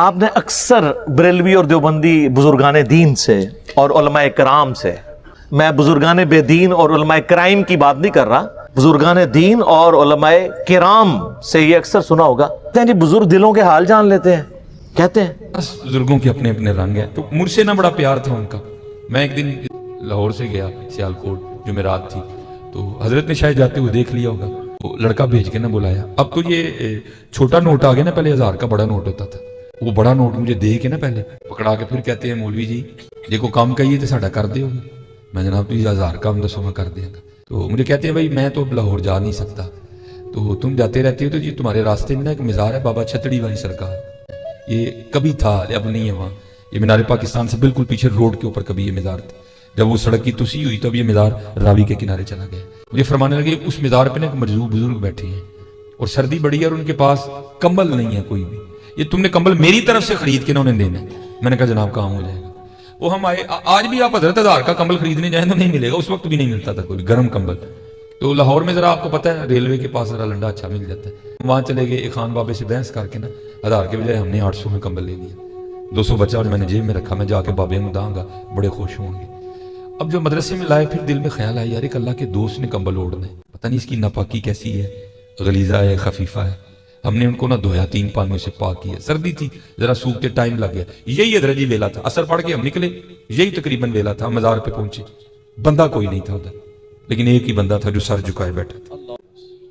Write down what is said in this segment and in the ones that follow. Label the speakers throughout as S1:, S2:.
S1: آپ نے اکثر بریلوی اور دیوبندی بزرگان دین سے اور علماء کرام سے، میں بزرگان بے دین اور علماء کرائم کی بات نہیں کر رہا، بزرگان دین اور علماء کرام سے یہ اکثر سنا ہوگا، کہتے ہیں جی بزرگ دلوں کے حال جان لیتے ہیں، کہتے ہیں
S2: بزرگوں کے اپنے اپنے رنگ ہیں۔ تو مجھ سے نہ بڑا پیار تھا ان کا۔ میں ایک دن لاہور سے گیا سیالکوٹ، جمعرات تھی، تو حضرت نے شاید جاتے ہوئے دیکھ لیا ہوگا، وہ لڑکا بھیج کے نہ بلایا۔ اب تو یہ چھوٹا نوٹ آ گیا نا، پہلے 1000 کا بڑا نوٹ ہوتا تھا، وہ بڑا نوٹ مجھے دے کے نا پہلے پکڑا کے پھر کہتے ہیں مولوی جی دیکھو کام کہیے تو ساڈا کر دے ہوگا۔ میں جناب تو 1000 کام دسو میں کر دیا گا۔ تو مجھے کہتے ہیں بھائی میں تو لاہور جا نہیں سکتا، تو تم جاتے رہتے ہو، تو جی تمہارے راستے میں نا ایک مزار ہے بابا چھتڑی والی سرکار، یہ کبھی تھا اب نہیں ہے وہاں، یہ مینار پاکستان سے بالکل پیچھے روڈ کے اوپر کبھی یہ مزار تھا۔ جب وہ سڑک کی توسیع ہوئی تب یہ مزار راوی کے کنارے چلا گیا۔ مجھے فرمانے لگے اس مزار پہ نا ایک مجذوب بزرگ بیٹھے ہیں اور سردی بڑی ہے اور ان کے پاس کمبل نہیں ہے کوئی بھی، یہ تم نے کمبل میری طرف سے خرید کے نہ انہیں دینا ہے۔ میں نے کہا جناب کام ہو جائے گا۔ وہ ہم آئے، آج بھی آپ حضرت 1000 کا کمبل خریدنے جائیں تو نہیں ملے گا، اس وقت بھی نہیں ملتا تھا کوئی گرم کمبل۔ تو لاہور میں ذرا آپ کو پتہ ہے ریلوے کے پاس ذرا لنڈا اچھا مل جاتا ہے، وہاں چلے گئے، ایک خان بابے سے بحث کر کے نا 1000 کے بجائے ہم نے 800 میں کمبل لے لیا، 200 بچا اور میں نے جیب میں رکھا، میں جا کے بابے کو داں گا، بڑے خوش ہوں گے۔ اب جو مدرسے میں لائے پھر دل میں خیال آیا یار ایک اللہ کے دوست نے کمبل اوڑھنا ہے، پتہ نہیں اس کی ناپاکی کیسی ہے، غلیظہ ہے خفیفہ ہے۔ ہم نے ان کو نہ دھویا، 3 پانیوں سے پاک کیا، سردی تھی ذرا سوکھتے ٹائم لگ گیا، یہی حضرت جی ویلا تھا، اثر پڑھ کے ہم نکلے، یہی تقریباً ویلا تھا، مزار پہ پہنچے، بندہ کوئی نہیں تھا ادھر، لیکن ایک ہی بندہ تھا جو سر جھکائے بیٹھا تھا،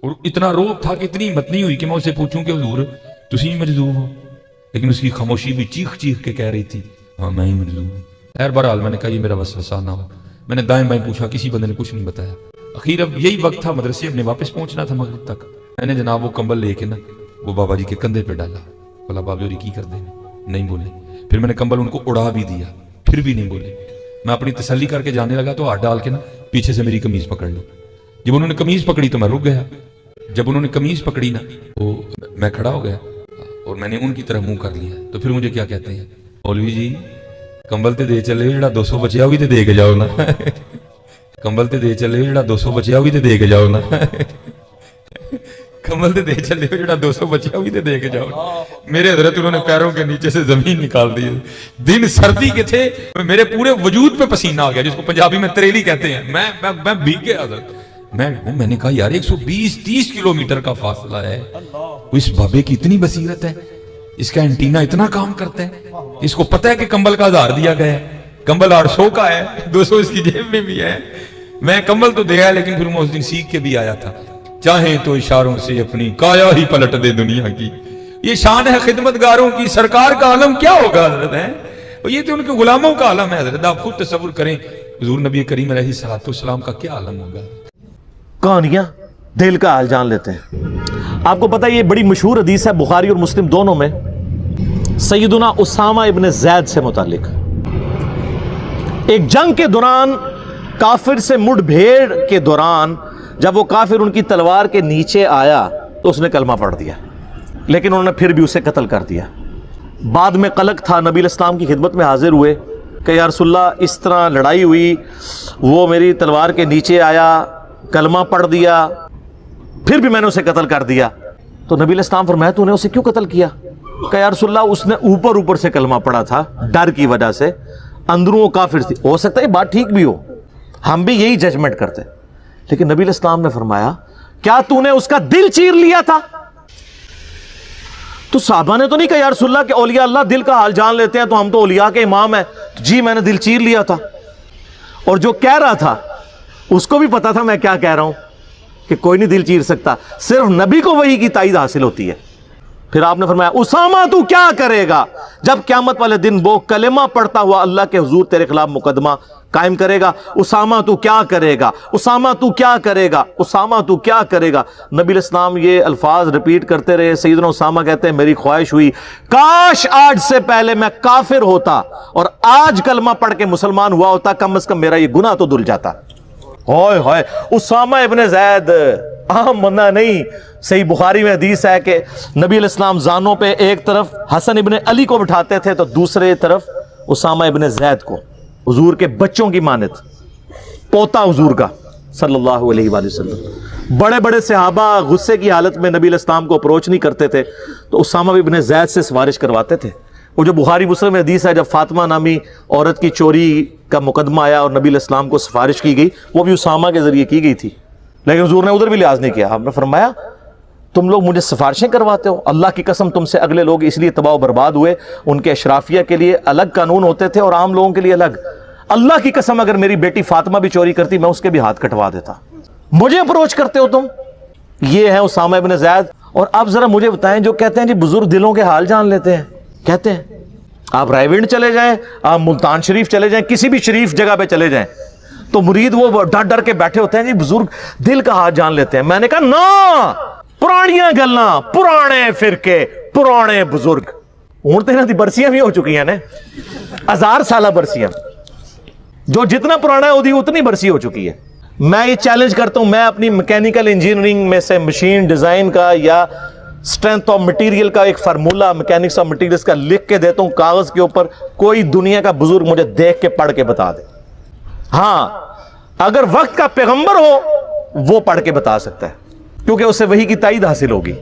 S2: اور اتنا روب تھا کہ اتنی ہمت نہیں ہوئی کہ میں اسے پوچھوں کہ حضور تسی مجذوب ہو، لیکن اس کی خاموشی بھی چیخ چیخ کے کہہ رہی تھی ہاں میں ہی مجذوب ہوں۔ خیر بہرحال میں نے کہا یہ میرا وسوسہ نہ ہو، میں نے دائیں بائیں پوچھا، کسی بندے نے کچھ نہیں بتایا۔ اخیر اب یہی وقت تھا، مدرسے اپنے واپس پہنچنا تھا مغرب تک، میں نے جناب وہ کمبل لے کے نا وہ بابا جی کے کندھے پہ ڈالا، بولا بابی اور کی کر دیں، نہیں بولے۔ پھر میں نے کمبل ان کو اڑا بھی دیا، پھر بھی نہیں بولے۔ میں اپنی تسلی کر کے جانے لگا تو ہاتھ ڈال کے نا پیچھے سے میری قمیض پکڑ لی۔ جب انہوں نے قمیض پکڑی تو میں رک گیا، جب انہوں نے قمیض پکڑی نا تو میں کھڑا ہو گیا اور میں نے ان کی طرف منہ کر لیا۔ تو پھر مجھے کیا کہتے ہیں، مولوی جی کمبل تے دے چلے جڑا 200 بچیا بھی تے دے کے جاؤ نا، کمبل تے دے چلے جڑا 200 بچیا بھی تے دے کے جاؤ نا، کمبل تے دے چلے جڑا 200 بچیا بھی تے دے کے جاؤ۔ میرے حضرت انہوں نے پیروں کے نیچے سے زمین نکال دی، دن سردی کے تھے، میرے پورے وجود پہ پسینہ آ گیا، جس کو پنجابی میں تریلی کہتے ہیں، میں بھیگ گیا حضرت۔ میں نے کہا یار 120-30 کلومیٹر کا فاصلہ ہے، اس بابے کی اتنی بصیرت ہے، اس کا اینٹینا اتنا کام کرتا ہے، اس کو پتہ ہے کہ کمبل کا 1000 دیا گیا ہے، کمبل 800 کا ہے، 200 اس کی جیب میں بھی ہے۔ میں کمبل تو دیا لیکن پھر میں اس دن سیکھ کے بھی آیا تھا، چاہیں تو اشاروں سے اپنی کایا ہی پلٹ دے دنیا کی، یہ شان ہے خدمتگاروں کی، سرکار کا عالم کیا ہوگا حضرت ہے، یہ تو ان کے غلاموں کا عالم ہے حضرت۔ آپ خود تصور کریں حضور نبی کریم علیہ الصلوۃ والسلام کا کیا عالم ہوگا۔
S1: کہانیاں دل کا حال جان لیتے ہیں۔ آپ کو پتہ ہے یہ بڑی مشہور حدیث ہے بخاری اور مسلم دونوں میں، سیدنا اسامہ ابن زید سے متعلق۔ ایک جنگ کے دوران کافر سے مڑ بھیڑ کے دوران جب وہ کافر ان کی تلوار کے نیچے آیا تو اس نے کلمہ پڑھ دیا، لیکن انہوں نے پھر بھی اسے قتل کر دیا۔ بعد میں قلق تھا، نبی علیہ السلام کی خدمت میں حاضر ہوئے کہ یا رسول اللہ اس طرح لڑائی ہوئی، وہ میری تلوار کے نیچے آیا، کلمہ پڑھ دیا، پھر بھی میں نے اسے قتل کر دیا۔ تو نبی علیہ السلام فرمایا تو نے اسے کیوں قتل کیا؟ کہ یا رسول اللہ اس نے اوپر سے کلمہ پڑھا تھا ڈر کی وجہ سے، اندروں وہ کافر تھی، ہو سکتا ہے یہ بات ٹھیک بھی ہو، ہم بھی یہی ججمنٹ کرتے، لیکن نبی علیہ السلام نے فرمایا کیا تو نے اس کا دل چیر لیا تھا؟ تو صحابہ نے تو نہیں کہا یا رسول اللہ کہ اولیاء اللہ دل کا حال جان لیتے ہیں تو ہم تو اولیاء کے امام ہیں، جی میں نے دل چیر لیا تھا۔ اور جو کہہ رہا تھا اس کو بھی پتا تھا میں کیا کہہ رہا ہوں، کہ کوئی نہیں دل چیر سکتا، صرف نبی کو وحی کی تائید حاصل ہوتی ہے۔ پھر آپ نے فرمایا اسامہ تو کیا کرے گا جب قیامت والے دن وہ کلمہ پڑھتا ہوا اللہ کے حضور تیرے خلاف مقدمہ قائم کرے گا، اسامہ تو کیا کرے گا، اسامہ تو کیا کرے گا، اسامہ تو کیا کرے گا۔ نبی علیہ السلام یہ الفاظ ریپیٹ کرتے رہے۔ سیدنا اسامہ کہتے ہیں میری خواہش ہوئی کاش آج سے پہلے میں کافر ہوتا اور آج کلمہ پڑھ کے مسلمان ہوا ہوتا، کم از کم میرا یہ گناہ تو دھل جاتا۔ ہوئے ہوئے، اسامہ ابن زید عام بندہ نہیں۔ صحیح بخاری میں حدیث ہے کہ نبی علیہ السلام زانوں پہ ایک طرف حسن ابن علی کو بٹھاتے تھے تو دوسرے طرف اسامہ ابن زید کو، حضور کے بچوں کی مانت، پوتا حضور کا صلی اللہ علیہ وآلہ وسلم۔ بڑے بڑے صحابہ غصے کی حالت میں نبی علیہ السلام کو اپروچ نہیں کرتے تھے تو اسامہ ابن زید سے سفارش کرواتے تھے وہ جو بخاری مسلم میں حدیث ہے جب فاطمہ نامی عورت کی چوری کا مقدمہ آیا اور نبی علیہ السلام کو سفارش کی گئی، وہ بھی اسامہ کے ذریعے کی گئی تھی، لیکن حضور نے ادھر بھی لحاظ نہیں کیا. آپ نے فرمایا تم لوگ مجھے سفارشیں کرواتے ہو، اللہ کی قسم تم سے اگلے لوگ اس لیے تباہ و برباد ہوئے، ان کے اشرافیہ کے لیے الگ قانون ہوتے تھے اور عام لوگوں کے لیے الگ. اللہ کی قسم اگر میری بیٹی فاطمہ بھی چوری کرتی میں اس کے بھی ہاتھ کٹوا دیتا. مجھے اپروچ کرتے ہو تم. یہ ہے اسامہ ابن زید. اور اب ذرا مجھے بتائیں، جو کہتے ہیں جی بزرگ دلوں کے حال جان لیتے ہیں، کہتے ہیں آپ رائے ونڈ چلے جائیں، آپ ملتان شریف چلے جائیں، کسی بھی شریف جگہ پہ چلے جائیں تو مرید وہ ڈر ڈر کے بیٹھے ہوتے ہیں جی بزرگ دل کا حال جان لیتے ہیں. میں نے کہا نا، پرانیاں گلاں، پرانے فرقے، پرانے بزرگ. ہوں تو انہاں دی برسیاں بھی ہو چکی ہیں نا، 1000 سالہ برسیاں. جو جتنا پرانا ہے وہ اتنی برسی ہو چکی ہے. میں یہ چیلنج کرتا ہوں، میں اپنی میکینیکل انجینئرنگ میں سے مشین ڈیزائن کا یا اسٹرینتھ آف مٹیریل کا ایک فارمولا میکینکس آف مٹیریلز کا لکھ کے دیتا ہوں کاغذ کے اوپر. کوئی دنیا کا بزرگ مجھے دیکھ کے پڑھ کے بتا دے. ہاں اگر وقت کا پیغمبر ہو وہ پڑھ کے بتا سکتا ہے، کیونکہ اسے وحی کی تائید حاصل ہوگی.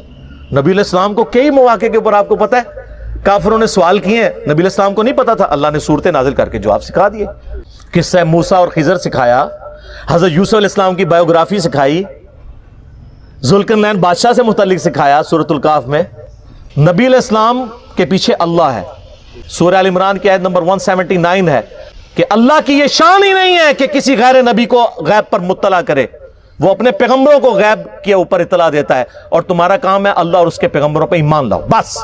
S1: نبی علیہ السلام کو کئی مواقع کے اوپر آپ کو پتا ہے کافروں نے سوال کیے ہیں، نبی علیہ السلام کو نہیں پتا تھا، اللہ نے صورتیں نازل کر کے جواب سکھا دیے. قصہ موسیٰ اور خضر سکھایا، حضرت یوسف علیہ السلام کی بایوگرافی سکھائی، ذوالقرنین بادشاہ سے متعلق سکھایا سورۃ الکہف میں. نبی علیہ السلام کے پیچھے اللہ ہے. سورہ آل عمران کی آیت نمبر 179 ہے کہ اللہ کی یہ شان ہی نہیں ہے کہ کسی غیر نبی کو غیب پر مطلع کرے، وہ اپنے پیغمبروں کو غیب کے اوپر اطلاع دیتا ہے، اور تمہارا کام ہے اللہ اور اس کے پیغمبروں پہ ایمان لاؤ، بس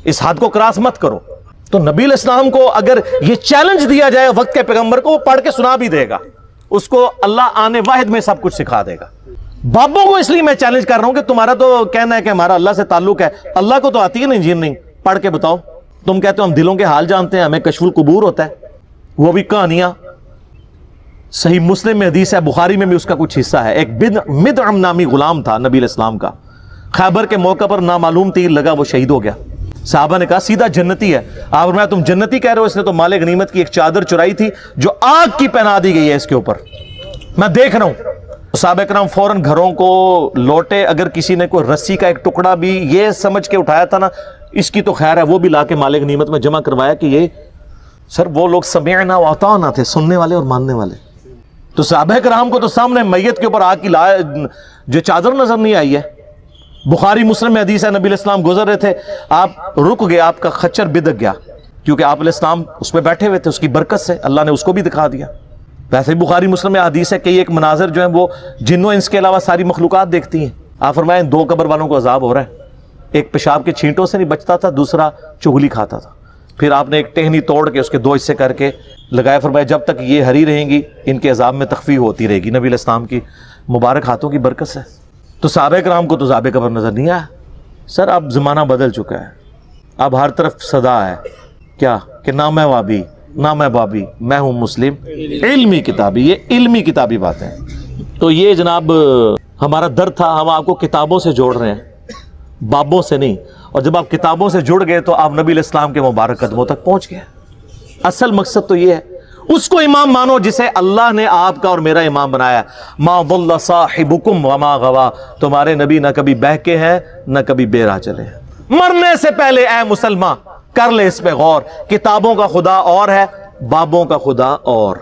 S1: اس حد کو کراس مت کرو. تو نبی علیہ السلام کو اگر یہ چیلنج دیا جائے وقت کے پیغمبر کو، وہ پڑھ کے سنا بھی دے گا، اس کو اللہ آنے واحد میں سب کچھ سکھا دے گا. بابوں کو اس لیے میں چیلنج کر رہا ہوں کہ تمہارا تو کہنا ہے کہ ہمارا اللہ سے تعلق ہے، اللہ کو تو آتی ہے نا انجینئرنگ، پڑھ کے بتاؤ. تم کہتے ہو ہم دلوں کے حال جانتے ہیں، ہمیں کشف القبور ہوتا ہے، وہ بھی کہانیاں. صحیح مسلم میں حدیث ہے، بخاری میں بھی اس کا کچھ حصہ ہے. ایک مدعم نامی غلام تھا نبی علیہ السلام کا، خیبر کے موقع پر نامعلوم تیر لگا، وہ شہید ہو گیا. صحابہ نے کہا سیدھا جنتی ہے. آپ فرمایا تم جنتی کہہ رہے ہو، اس نے تو مال غنیمت کی ایک چادر چرائی تھی جو آگ کی پہنا دی گئی ہے اس کے اوپر، میں دیکھ رہا ہوں. صحابہ کرام فوراً گھروں کو لوٹے. اگر کسی نے کوئی رسی کا ایک ٹکڑا بھی یہ سمجھ کے اٹھایا تھا نا اس کی تو خیر ہے، وہ بھی لا کے مال غنیمت میں جمع کروایا کہ یہ سر وہ لوگ سمعنا و اطعنا تھے، سننے والے اور ماننے والے. تو صحابہ کرام کو تو سامنے میت کے اوپر آگ کی جو چادر نظر نہیں آئی ہے. بخاری مسلم میں حدیث ہے، نبی علیہ السلام گزر رہے تھے، آپ رک گئے، آپ کا خچر بدک گیا، کیونکہ آپ علیہ السلام اس پہ بیٹھے ہوئے تھے، اس کی برکت سے اللہ نے اس کو بھی دکھا دیا. ویسے بخاری مسلم میں حدیث ہے کہ ایک مناظر جو ہیں وہ جنوں انس کے علاوہ ساری مخلوقات دیکھتی ہیں. آپ فرمائیں 2 قبر والوں کو عذاب ہو رہا ہے، ایک پیشاب کے چھینٹوں سے نہیں بچتا تھا، دوسرا چغلی کھاتا تھا. پھر آپ نے ایک ٹہنی توڑ کے اس کے 2 حصے کر کے لگایا، فرمایا جب تک یہ ہری رہیں گی ان کے عذاب میں تخفیف ہوتی رہے گی نبی علیہ السلام کی مبارک ہاتھوں کی برکت سے. تو صحابہ کرام کو تو عذاب قبر نظر نہیں آیا. سر اب زمانہ بدل چکا ہے، اب ہر طرف صدا ہے کیا کہ نہ میں وابی نہ میں بابی، میں ہوں مسلم علمی کتابی. یہ علمی کتابی باتیں. تو یہ جناب ہمارا درد تھا، ہم آپ کو کتابوں سے جوڑ رہے ہیں، بابوں سے نہیں. اور جب آپ کتابوں سے جڑ گئے تو آپ نبی علیہ السلام کے مبارک قدموں تک پہنچ گئے. اصل مقصد تو یہ ہے، اس کو امام مانو جسے اللہ نے آپ کا اور میرا امام بنایا. ما ضل صاحبکم وما غوا، تمہارے نبی نہ کبھی بہکے ہیں نہ کبھی بے راہ چلے ہیں. مرنے سے پہلے اے مسلمان کر لے اس پہ غور، کتابوں کا خدا اور ہے، بابوں کا خدا اور.